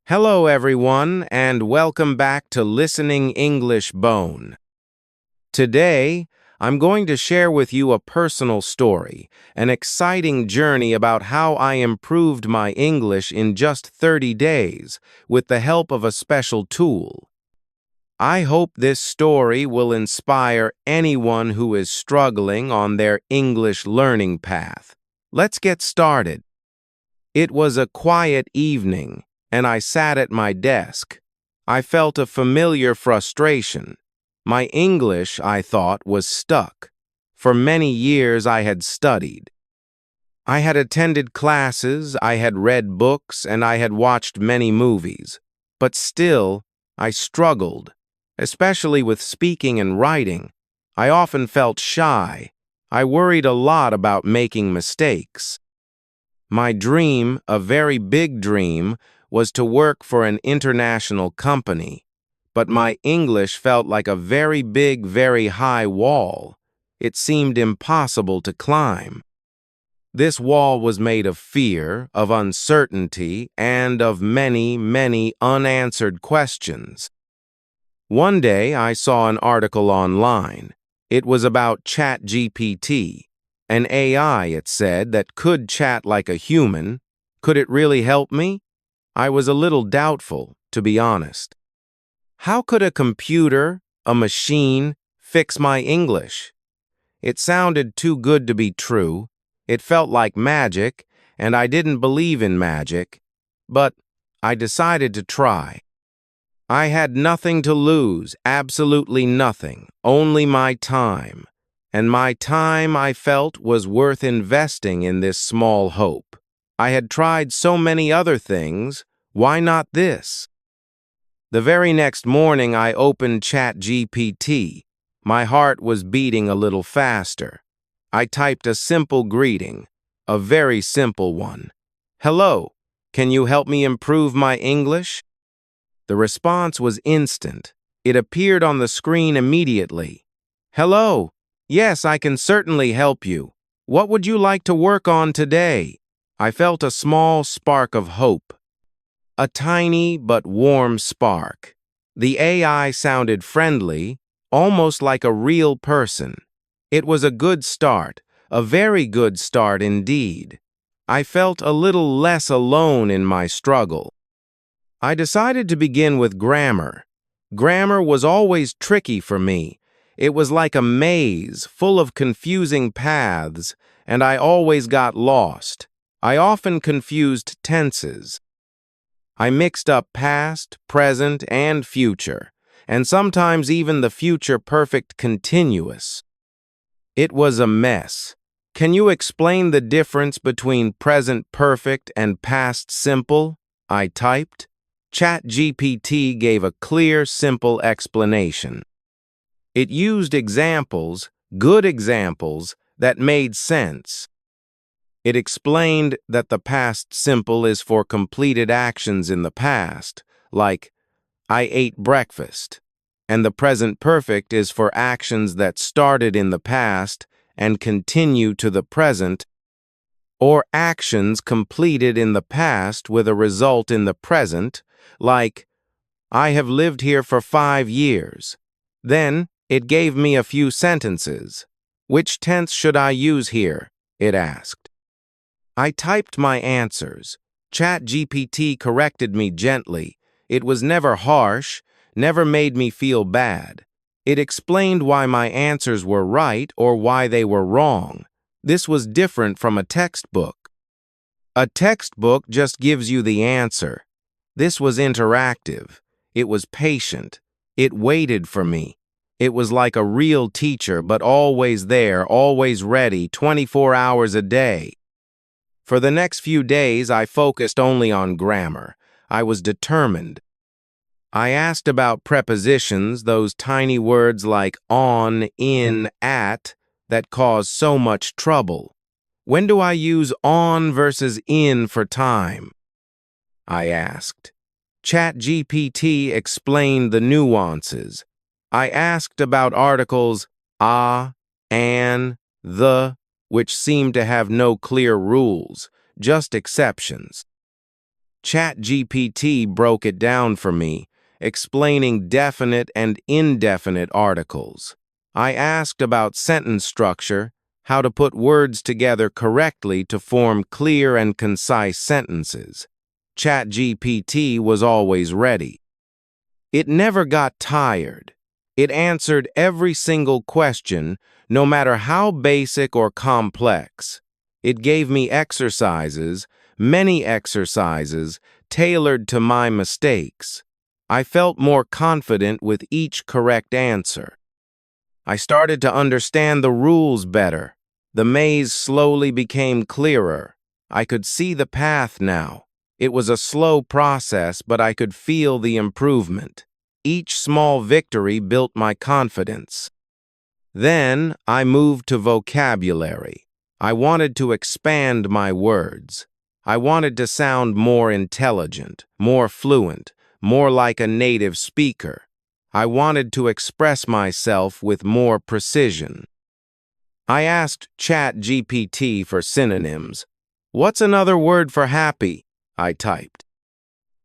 Hello, everyone, and welcome back to Listening English Bone. Today, I'm going to share with you a personal story, an exciting journey about how I improved my English in just 30 days with the help of a special tool. I hope this story will inspire anyone who is struggling on their English learning path. Let's get started. It was a quiet evening, and I sat at my desk. I felt a familiar frustration. My English, I thought, was stuck. For many years I had studied. I had attended classes, I had read books, and I had watched many movies. But still, I struggled, especially with speaking and writing. I often felt shy. I worried a lot about making mistakes. My dream, a very big dream, was to work for an international company, but my English felt like a very big, very high wall. It seemed impossible to climb. This wall was made of fear, of uncertainty, and of many, many unanswered questions. One day I saw an article online. It was about ChatGPT, an AI, it said, that could chat like a human. Could it really help me? I was a little doubtful, to be honest. How could a computer, a machine, fix my English? It sounded too good to be true. It felt like magic, and I didn't believe in magic. But I decided to try. I had nothing to lose, absolutely nothing, only my time. And my time, I felt, was worth investing in this small hope. I had tried so many other things, why not this? The very next morning I opened ChatGPT. My heart was beating a little faster. I typed a simple greeting, a very simple one. Hello, can you help me improve my English? The response was instant. It appeared on the screen immediately. Hello, yes, I can certainly help you. What would you like to work on today? I felt a small spark of hope. A tiny but warm spark. The AI sounded friendly, almost like a real person. It was a good start, a very good start indeed. I felt a little less alone in my struggle. I decided to begin with grammar. Grammar was always tricky for me. It was like a maze full of confusing paths, and I always got lost. I often confused tenses. I mixed up past, present, and future, and sometimes even the future perfect continuous. It was a mess. Can you explain the difference between present perfect and past simple? I typed. ChatGPT gave a clear, simple explanation. It used examples, good examples, that made sense. It explained that the past simple is for completed actions in the past, like, I ate breakfast, and the present perfect is for actions that started in the past and continue to the present, or actions completed in the past with a result in the present, like, I have lived here for 5 years. Then, it gave me a few sentences. Which tense should I use here? It asked. I typed my answers. ChatGPT corrected me gently. It was never harsh, never made me feel bad. It explained why my answers were right or why they were wrong. This was different from a textbook. A textbook just gives you the answer. This was interactive. It was patient. It waited for me. It was like a real teacher, but always there, always ready, 24 hours a day. For the next few days, I focused only on grammar. I was determined. I asked about prepositions, those tiny words like on, in, at, that cause so much trouble. When do I use on versus in for time? I asked. ChatGPT explained the nuances. I asked about articles an, the, which seemed to have no clear rules, just exceptions. ChatGPT broke it down for me, explaining definite and indefinite articles. I asked about sentence structure, how to put words together correctly to form clear and concise sentences. ChatGPT was always ready. It never got tired. It answered every single question, no matter how basic or complex. It gave me exercises, many exercises, tailored to my mistakes. I felt more confident with each correct answer. I started to understand the rules better. The maze slowly became clearer. I could see the path now. It was a slow process, but I could feel the improvement. Each small victory built my confidence. Then I moved to vocabulary. I wanted to expand my words. I wanted to sound more intelligent, more fluent, more like a native speaker. I wanted to express myself with more precision. I asked ChatGPT for synonyms. "What's another word for happy?" I typed.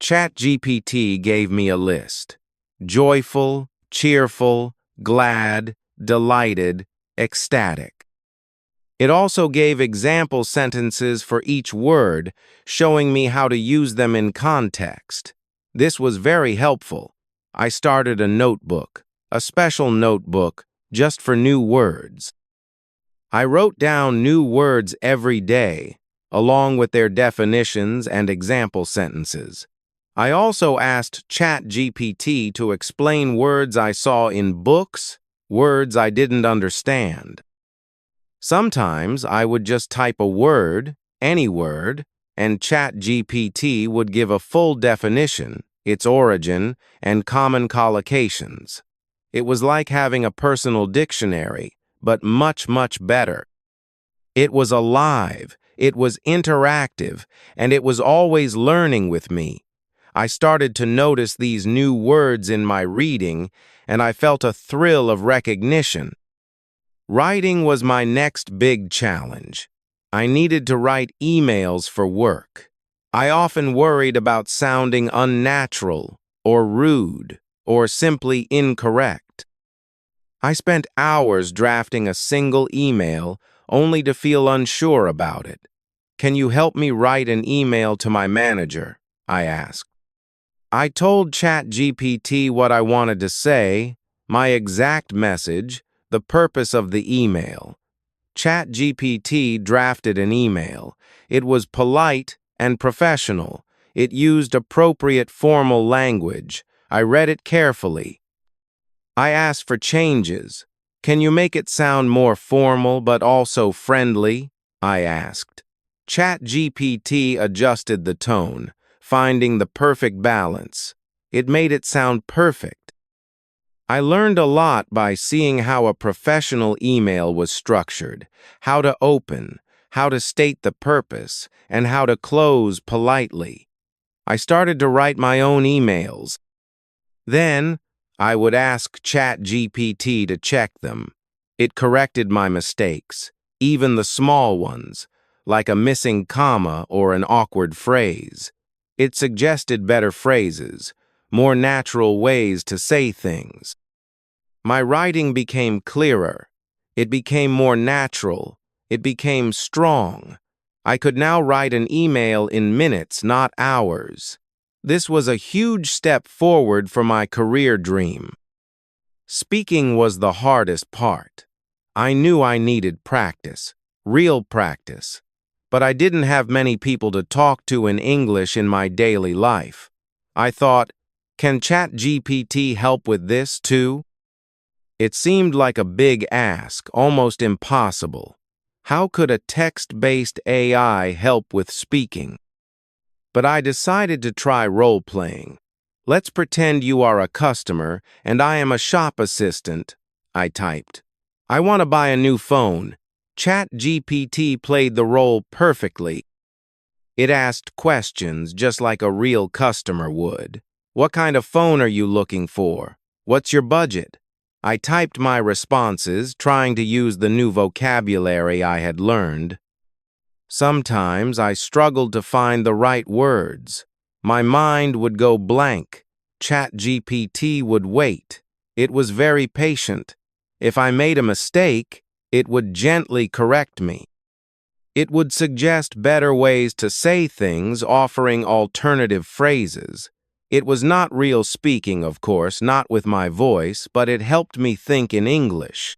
ChatGPT gave me a list. Joyful, cheerful, glad, delighted, ecstatic. It also gave example sentences for each word, showing me how to use them in context. This was very helpful. I started a notebook, a special notebook, just for new words. I wrote down new words every day, along with their definitions and example sentences. I also asked ChatGPT to explain words I saw in books, words I didn't understand. Sometimes I would just type a word, any word, and ChatGPT would give a full definition, its origin, and common collocations. It was like having a personal dictionary, but much, much better. It was alive, it was interactive, and it was always learning with me. I started to notice these new words in my reading, and I felt a thrill of recognition. Writing was my next big challenge. I needed to write emails for work. I often worried about sounding unnatural, or rude, or simply incorrect. I spent hours drafting a single email, only to feel unsure about it. "Can you help me write an email to my manager?" I asked. I told ChatGPT what I wanted to say, my exact message, the purpose of the email. ChatGPT drafted an email. It was polite and professional. It used appropriate formal language. I read it carefully. I asked for changes. "Can you make it sound more formal but also friendly?" I asked. ChatGPT adjusted the tone, finding the perfect balance. It made it sound perfect. I learned a lot by seeing how a professional email was structured, how to open, how to state the purpose, and how to close politely. I started to write my own emails. Then, I would ask ChatGPT to check them. It corrected my mistakes, even the small ones, like a missing comma or an awkward phrase. It suggested better phrases, more natural ways to say things. My writing became clearer. It became more natural. It became strong. I could now write an email in minutes, not hours. This was a huge step forward for my career dream. Speaking was the hardest part. I knew I needed practice, real practice, but I didn't have many people to talk to in English in my daily life. I thought, can ChatGPT help with this too? It seemed like a big ask, almost impossible. How could a text-based AI help with speaking? But I decided to try role-playing. "Let's pretend you are a customer and I am a shop assistant," I typed. "I want to buy a new phone." ChatGPT played the role perfectly. It asked questions just like a real customer would. "What kind of phone are you looking for? What's your budget?" I typed my responses, trying to use the new vocabulary I had learned. Sometimes I struggled to find the right words. My mind would go blank. ChatGPT would wait. It was very patient. If I made a mistake, it would gently correct me. It would suggest better ways to say things, offering alternative phrases. It was not real speaking, of course, not with my voice, but it helped me think in English.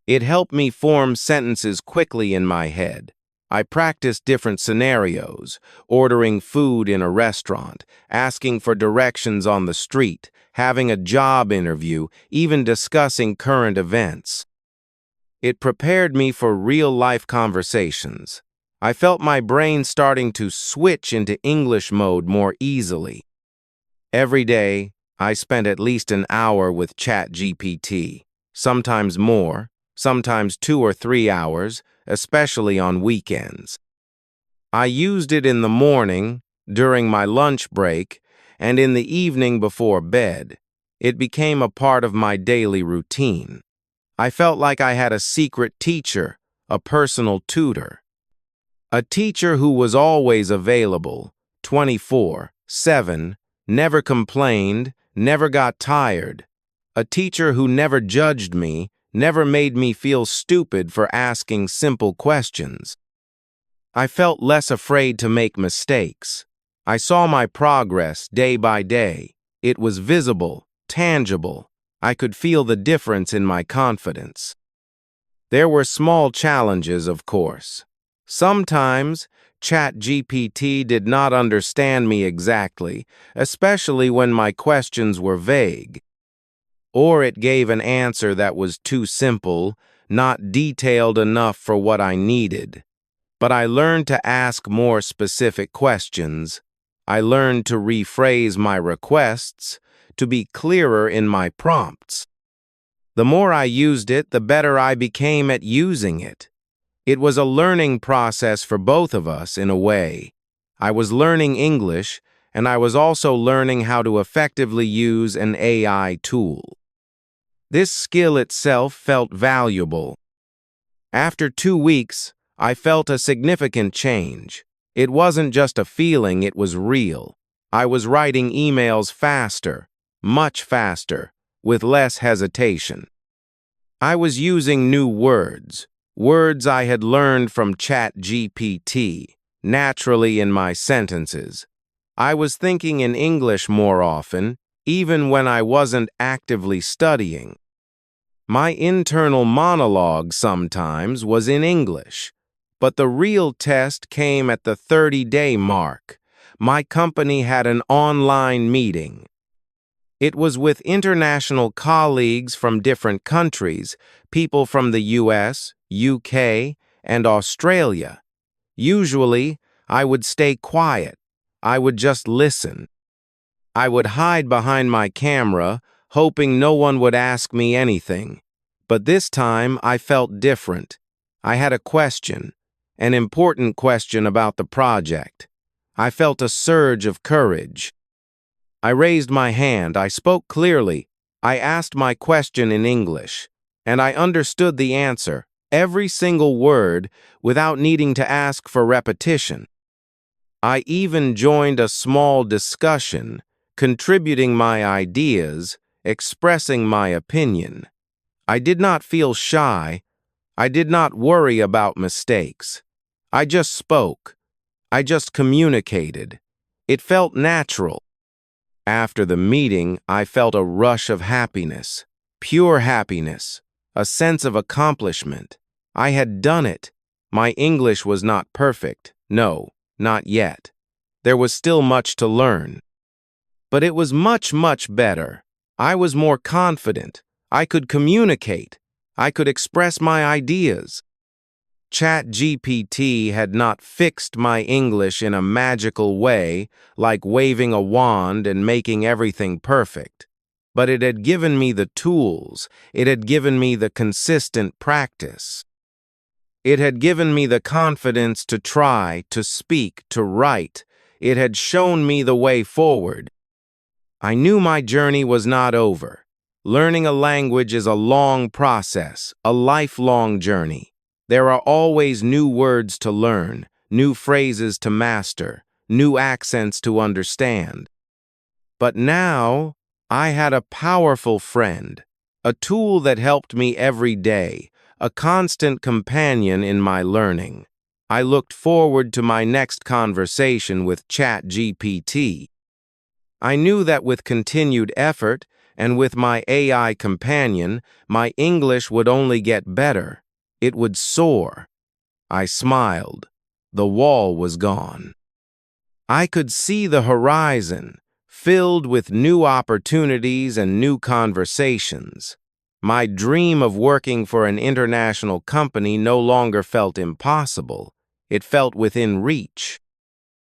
It helped me form sentences quickly in my head. I practiced different scenarios, ordering food in a restaurant, asking for directions on the street, having a job interview, even discussing current events. It prepared me for real-life conversations. I felt my brain starting to switch into English mode more easily. Every day, I spent at least an hour with ChatGPT, sometimes more, sometimes 2 or 3 hours, especially on weekends. I used it in the morning, during my lunch break, and in the evening before bed. It became a part of my daily routine. I felt like I had a secret teacher, a personal tutor. A teacher who was always available, 24/7, never complained, never got tired. A teacher who never judged me, never made me feel stupid for asking simple questions. I felt less afraid to make mistakes. I saw my progress day by day. It was visible, tangible. I could feel the difference in my confidence. There were small challenges, of course. Sometimes, ChatGPT did not understand me exactly, especially when my questions were vague. Or it gave an answer that was too simple, not detailed enough for what I needed. But I learned to ask more specific questions. I learned to rephrase my requests, to be clearer in my prompts. The more I used it, the better I became at using it. It was a learning process for both of us, in a way. I was learning English, and I was also learning how to effectively use an AI tool. This skill itself felt valuable. After 2 weeks, I felt a significant change. It wasn't just a feeling, it was real. I was writing emails faster, much faster, with less hesitation. I was using new words, words I had learned from ChatGPT, naturally in my sentences. I was thinking in English more often, even when I wasn't actively studying. My internal monologue sometimes was in English, but the real test came at the 30-day mark. My company had an online meeting. It was with international colleagues from different countries, people from the US, UK, and Australia. Usually, I would stay quiet. I would just listen. I would hide behind my camera, hoping no one would ask me anything. But this time, I felt different. I had a question, an important question about the project. I felt a surge of courage. I raised my hand, I spoke clearly, I asked my question in English, and I understood the answer, every single word, without needing to ask for repetition. I even joined a small discussion, contributing my ideas, expressing my opinion. I did not feel shy. I did not worry about mistakes. I just spoke. I just communicated. It felt natural. After the meeting, I felt a rush of happiness, pure happiness, a sense of accomplishment. I had done it. My English was not perfect. No, not yet. There was still much to learn. But it was much, much better. I was more confident. I could communicate. I could express my ideas. ChatGPT had not fixed my English in a magical way, like waving a wand and making everything perfect. But it had given me the tools. It had given me the consistent practice. It had given me the confidence to try, to speak, to write. It had shown me the way forward. I knew my journey was not over. Learning a language is a long process, a lifelong journey. There are always new words to learn, new phrases to master, new accents to understand. But now, I had a powerful friend, a tool that helped me every day, a constant companion in my learning. I looked forward to my next conversation with ChatGPT. I knew that with continued effort and with my AI companion, my English would only get better. It would soar. I smiled. The wall was gone. I could see the horizon, filled with new opportunities and new conversations. My dream of working for an international company no longer felt impossible. It felt within reach.